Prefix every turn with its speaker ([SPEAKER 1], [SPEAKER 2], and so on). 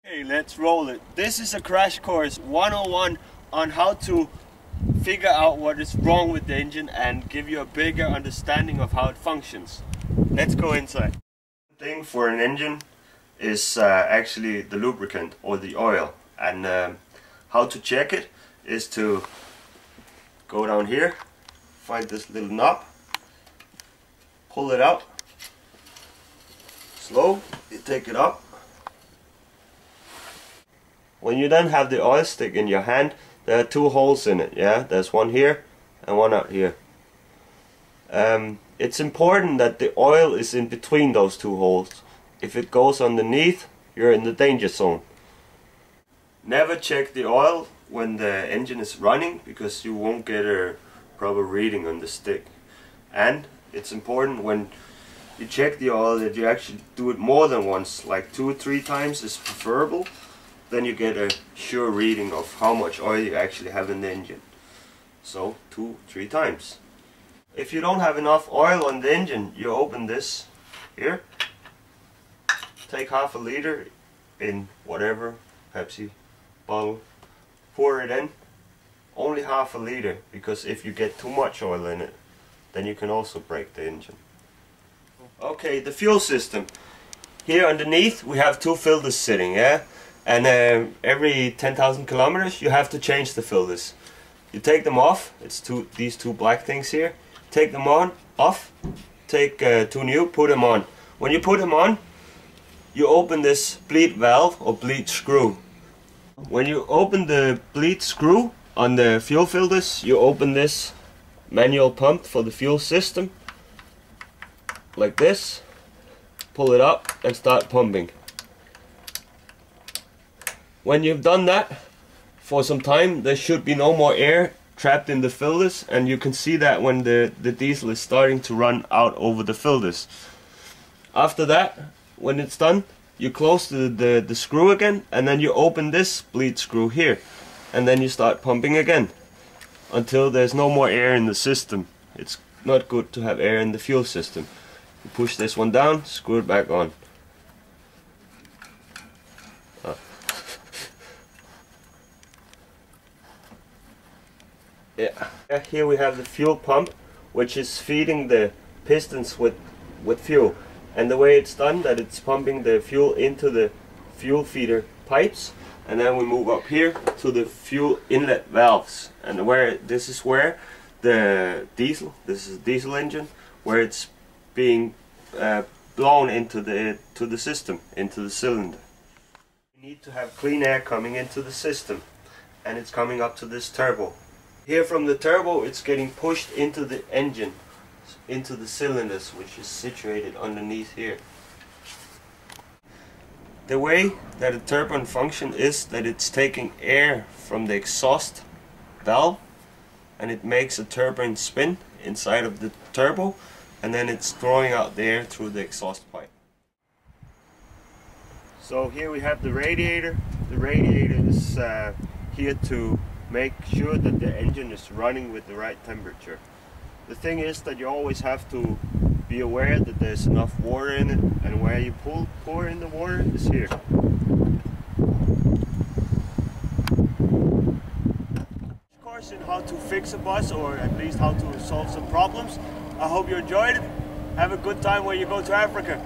[SPEAKER 1] Okay, let's roll it. This is a crash course 101 on how to figure out what is wrong with the engine and give you a bigger understanding of how it functions. Let's go inside. The thing for an engine is actually the lubricant or the oil, and how to check it is to go down here, find this little knob, pull it out, slow, you take it up. When you then have the oil stick in your hand, there are two holes in it, yeah? There's one here and one out here. It's important that the oil is in between those two holes. If it goes underneath, you're in the danger zone. Never check the oil when the engine is running, because you won't get a proper reading on the stick. And it's important when you check the oil that you actually do it more than once, like 2 or 3 times is preferable. Then you get a sure reading of how much oil you actually have in the engine. So 2 or 3 times. If you don't have enough oil on the engine, you open this here, take half a liter in whatever Pepsi bottle, pour it in, only half a liter, because if you get too much oil in it, then you can also break the engine. Okay, the fuel system. Here underneath we have 2 filters sitting, yeah? And every 10,000 kilometers you have to change the filters. You take them off, it's these two black things here. Take them off, take 2 new, put them on. When you put them on, you open this bleed valve or bleed screw. When you open the bleed screw on the fuel filters, you open this manual pump for the fuel system, like this, pull it up and start pumping. When you've done that for some time, there should be no more air trapped in the filters, and you can see that when the diesel is starting to run out over the filters. After that, when it's done, you close the screw again, and then you open this bleed screw here, and then you start pumping again until there's no more air in the system. It's not good to have air in the fuel system. You push this one down, screw it back on. Yeah. Here we have the fuel pump, which is feeding the pistons with fuel, and the way it's done, that it's pumping the fuel into the fuel feeder pipes, and then we move up here to the fuel inlet valves, and this is where the diesel, this is a diesel engine, where it's being blown into the system, into the cylinder. You need to have clean air coming into the system, and it's coming up to this turbo. Here from the turbo, it's getting pushed into the engine, into the cylinders, which is situated underneath here. The way that a turbine functions is that it's taking air from the exhaust valve, and it makes a turbine spin inside of the turbo, and then it's throwing out the air through the exhaust pipe. So here we have the radiator. The radiator is here to make sure that the engine is running with the right temperature. The thing is that you always have to be aware that there's enough water in it, and where you pour in the water is here. Of course, in how to fix a bus, or at least how to solve some problems. I hope you enjoyed it. Have a good time when you go to Africa.